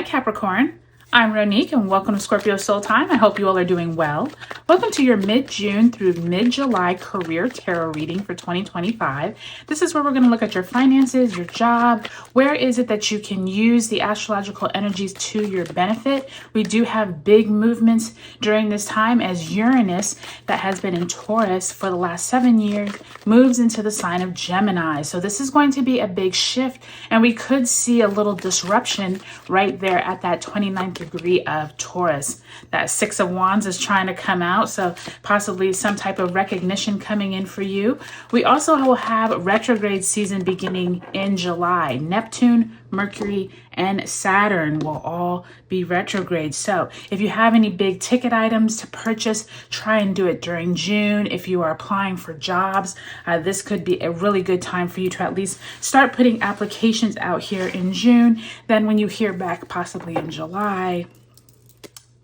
Capricorn. I'm Ronique and welcome to Scorpio Soul Time. I hope you all are doing well. Welcome to your mid-June through mid-July career tarot reading for 2025. This is where we're going to look at your finances, your job. Where is it that you can use the astrological energies to your benefit? We do have big movements during this time as Uranus, that has been in Taurus for the last 7 years, moves into the sign of Gemini. So this is going to be a big shift, and we could see a little disruption right there at that 29th degree of Taurus. That Six of Wands is trying to come out, so possibly some type of recognition coming in for you. We also will have retrograde season beginning in July. Neptune, Mercury, and Saturn will all be retrograde. So if you have any big ticket items to purchase, try and do it during June. If you are applying for jobs, this could be a really good time for you to at least start putting applications out here in June. Then when you hear back possibly in July,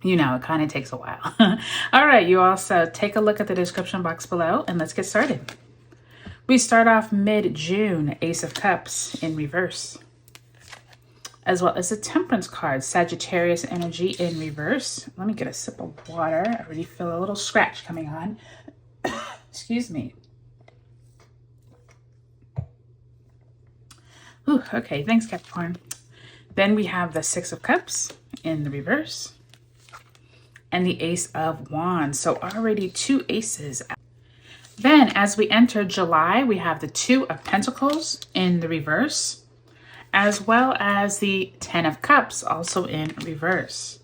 you know, it kind of takes a while. All right, you also take a look at the description box below and let's get started. We start off mid-June, Ace of Cups in reverse, as well as the Temperance card, Sagittarius energy in reverse. Let me get a sip of water. I already feel a little scratch coming on. Excuse me. Ooh, okay, thanks, Capricorn. Then we have the Six of Cups in the reverse and the Ace of Wands. So already two aces. Then as we enter July, we have the Two of Pentacles in the reverse, as well as the Ten of Cups also in reverse.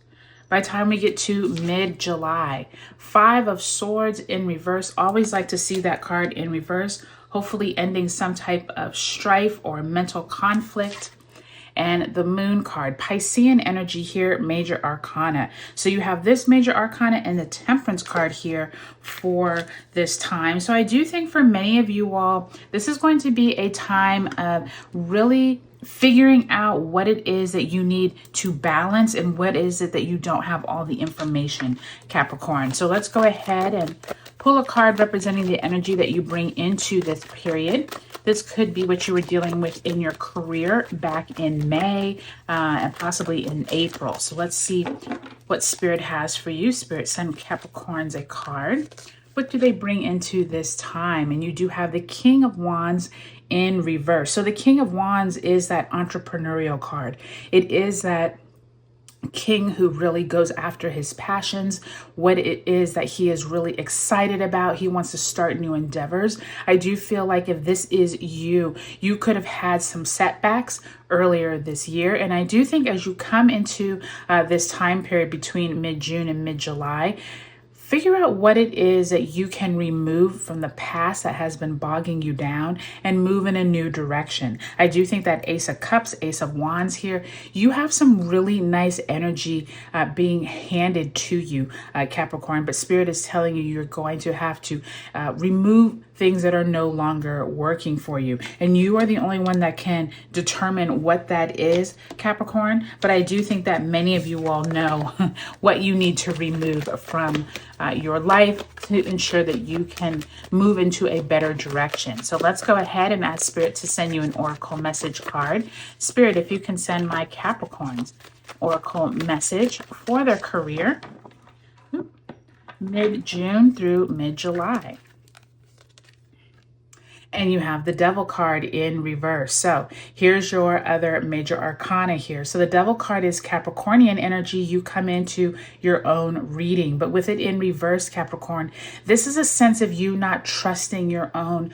By the time we get to mid-July, Five of Swords in reverse. Always like to see that card in reverse, hopefully ending some type of strife or mental conflict. And the Moon card, Piscean energy here, Major Arcana. So you have this Major Arcana and the Temperance card here for this time. So I do think for many of you all, this is going to be a time of really figuring out what it is that you need to balance and what is it that you don't have all the information, Capricorn. So let's go ahead and pull a card representing the energy that you bring into this period. This could be what you were dealing with in your career back in May and possibly in April. So let's see what Spirit has for you. Spirit, send Capricorns a card. What do they bring into this time? And you do have the King of Wands in reverse. So the King of Wands is that entrepreneurial card. It is that king who really goes after his passions, what it is that he is really excited about. He wants to start new endeavors. I do feel like if this is you, you could have had some setbacks earlier this year. And I do think as you come into this time period between mid-June and mid-July, figure out what it is that you can remove from the past that has been bogging you down and move in a new direction. I do think that Ace of Cups, Ace of Wands here, you have some really nice energy being handed to you, Capricorn, but Spirit is telling you you're going to have to remove things that are no longer working for you. And you are the only one that can determine what that is, Capricorn. But I do think that many of you all know what you need to remove from your life to ensure that you can move into a better direction. So let's go ahead and ask Spirit to send you an Oracle message card. Spirit, if you can send my Capricorns Oracle message for their career, mid-June through mid-July. And you have the Devil card in reverse. So here's your other Major Arcana here. So the Devil card is Capricornian energy. You come into your own reading, but with it in reverse, Capricorn, this is a sense of you not trusting your own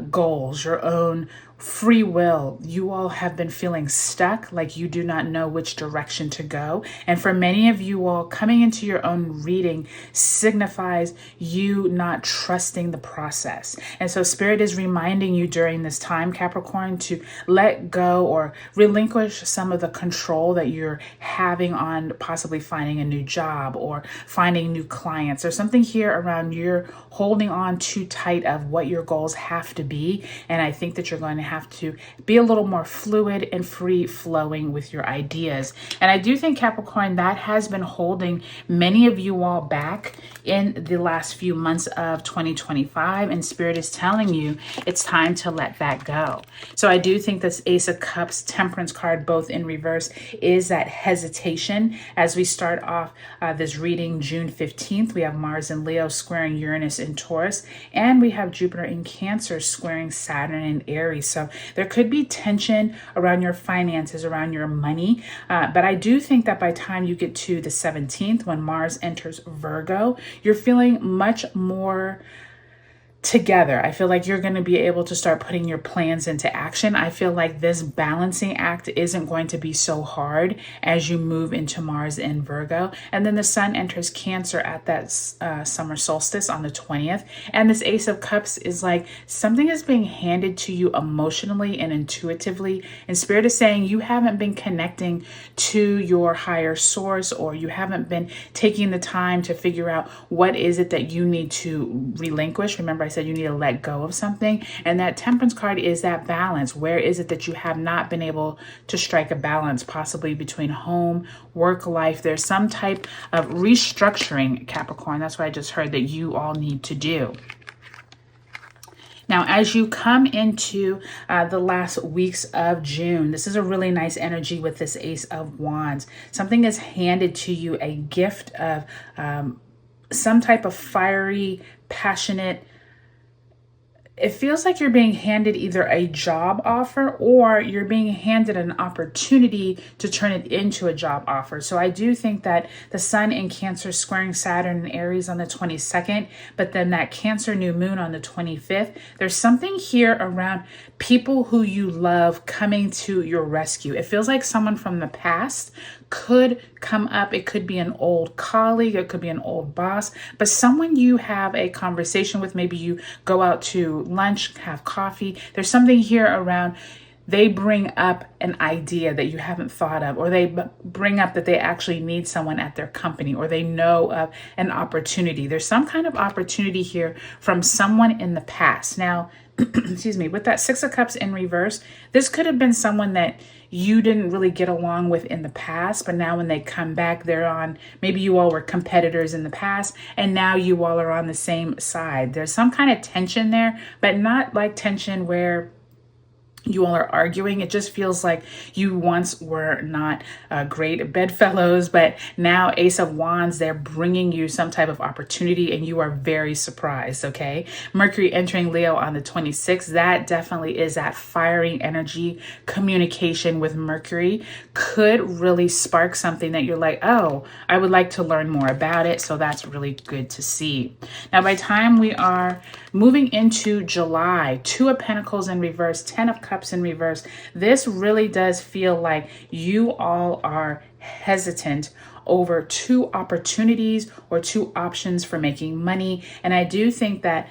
goals, your own free will. You all have been feeling stuck, like you do not know which direction to go. And for many of you all, coming into your own reading signifies you not trusting the process. And so Spirit is reminding you during this time, Capricorn, to let go or relinquish some of the control that you're having on possibly finding a new job or finding new clients or something here around you're holding on too tight of what your goals have to be. And I think that you're going to have to be a little more fluid and free flowing with your ideas. And I do think, Capricorn, that has been holding many of you all back in the last few months of 2025. And Spirit is telling you it's time to let that go. So I do think this Ace of Cups, Temperance card, both in reverse, is that hesitation. As we start off this reading June 15th, we have Mars in Leo squaring Uranus in Taurus, and we have Jupiter in Cancer squaring Saturn in Aries. So there could be tension around your finances, around your money. But I do think that by the time you get to the 17th, when Mars enters Virgo, you're feeling much more together. I feel like you're going to be able to start putting your plans into action. I feel like this balancing act isn't going to be so hard as you move into Mars in Virgo. And then the Sun enters Cancer at that summer solstice on the 20th. And this Ace of Cups is like something is being handed to you emotionally and intuitively. And Spirit is saying you haven't been connecting to your higher source, or you haven't been taking the time to figure out what is it that you need to relinquish. Remember, I said you need to let go of something. And that Temperance card is that balance. Where is it that you have not been able to strike a balance, possibly between home, work, life? There's some type of restructuring, Capricorn. That's what I just heard that you all need to do. Now, as you come into the last weeks of June, this is a really nice energy with this Ace of Wands. Something is handed to you, a gift of some type of fiery, passionate. It feels like you're being handed either a job offer or you're being handed an opportunity to turn it into a job offer. So I do think that the Sun in Cancer squaring Saturn and Aries on the 22nd, but then that Cancer new moon on the 25th, there's something here around people who you love coming to your rescue. It feels like someone from the past could come up. It could be an old colleague, it could be an old boss, but someone you have a conversation with. Maybe you go out to lunch, have coffee. There's something here around they bring up an idea that you haven't thought of, or they bring up that they actually need someone at their company, or they know of an opportunity. There's some kind of opportunity here from someone in the past. Now, excuse me, with that Six of Cups in reverse, this could have been someone that you didn't really get along with in the past, but now when they come back, they're on, maybe you all were competitors in the past, and now you all are on the same side. There's some kind of tension there, but not like tension where you all are arguing. It just feels like you once were not great bedfellows, but now Ace of Wands, they're bringing you some type of opportunity and you are very surprised, okay? Mercury entering Leo on the 26th, that definitely is that fiery energy. Communication with Mercury could really spark something that you're like, oh, I would like to learn more about it. So that's really good to see. Now, by the time we are moving into July, Two of Pentacles in reverse, Ten of Cups in reverse, this really does feel like you all are hesitant over two opportunities or two options for making money. And I do think that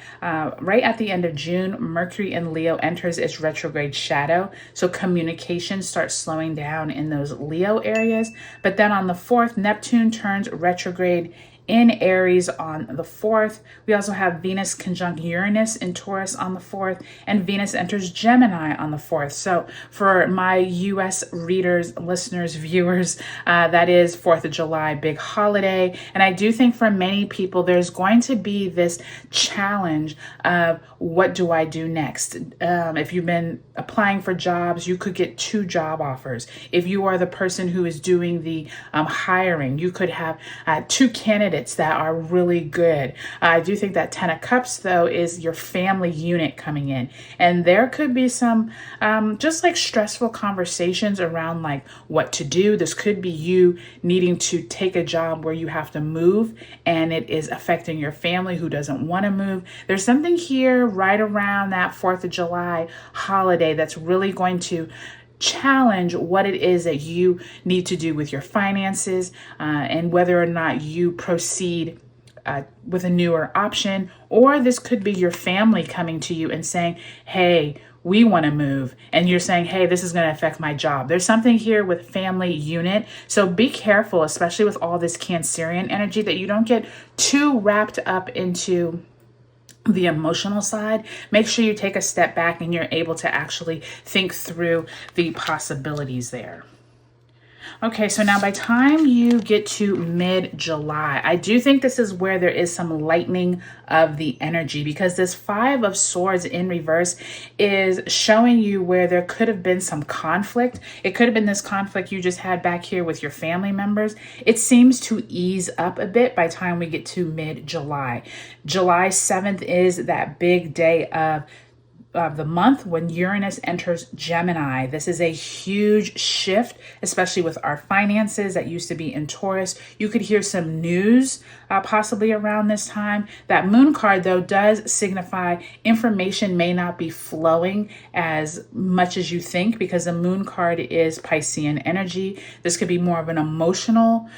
right at the end of June, Mercury in Leo enters its retrograde shadow. So communication starts slowing down in those Leo areas. But then on the 4th, Neptune turns retrograde in Aries on the 4th. We also have Venus conjunct Uranus in Taurus on the 4th, and Venus enters Gemini on the 4th. So for my US readers, listeners, viewers, that is 4th of July, big holiday. And I do think for many people, there's going to be this challenge of what do I do next? If you've been applying for jobs, you could get 2 job offers. If you are the person who is doing the hiring, you could have 2 candidates that are really good. I do think that Ten of Cups, though, is your family unit coming in. And there could be some just like stressful conversations around like what to do. This could be you needing to take a job where you have to move and it is affecting your family who doesn't want to move. There's something here right around that 4th of July holiday that's really going to challenge what it is that you need to do with your finances and whether or not you proceed with a newer option. Or this could be your family coming to you and saying, hey, we want to move. And you're saying, hey, this is going to affect my job. There's something here with family unit. So be careful, especially with all this Cancerian energy, that you don't get too wrapped up into the emotional side, make sure you take a step back and you're able to actually think through the possibilities there. Okay, so now by time you get to mid-July, I do think this is where there is some lightening of the energy, because this Five of Swords in reverse is showing you where there could have been some conflict. It could have been this conflict you just had back here with your family members. It seems to ease up a bit by the time we get to mid-July. July 7th is that big day of the month when Uranus enters Gemini. This is a huge shift, especially with our finances that used to be in Taurus. You could hear some news possibly around this time. That moon card, though, does signify information may not be flowing as much as you think, because the moon card is Piscean energy. This could be more of an emotional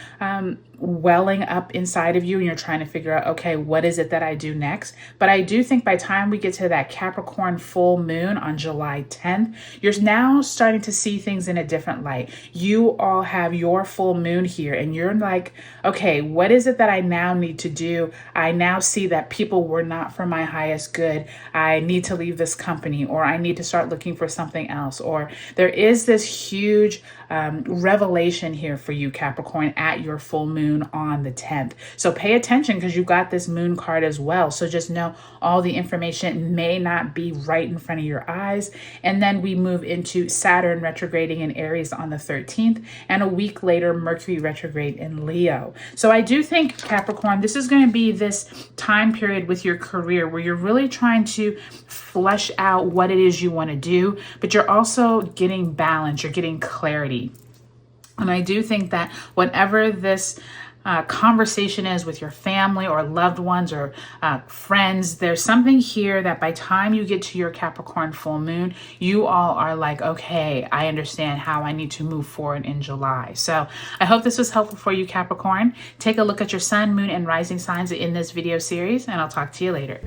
welling up inside of you, and you're trying to figure out, okay, what is it that I do next? But I do think by the time we get to that Capricorn full moon on July 10th, you're now starting to see things in a different light. You all have your full moon here, and you're like, okay, what is it that I now need to do? I now see that people were not for my highest good. I need to leave this company, or I need to start looking for something else. Or there is this huge revelation here for you, Capricorn, at your full moon on the 10th. So pay attention, because you've got this moon card as well. So just know all the information may not be right in front of your eyes. And then we move into Saturn retrograding in Aries on the 13th, and a week later, Mercury retrograde in Leo. So I do think, Capricorn, this is going to be this time period with your career where you're really trying to flesh out what it is you want to do, but you're also getting balance, you're getting clarity. And I do think that whatever this conversation is with your family or loved ones or friends, there's something here that by time you get to your Capricorn full moon, you all are like, okay, I understand how I need to move forward in July. So I hope this was helpful for you, Capricorn. Take a look at your sun, moon, and rising signs in this video series, and I'll talk to you later.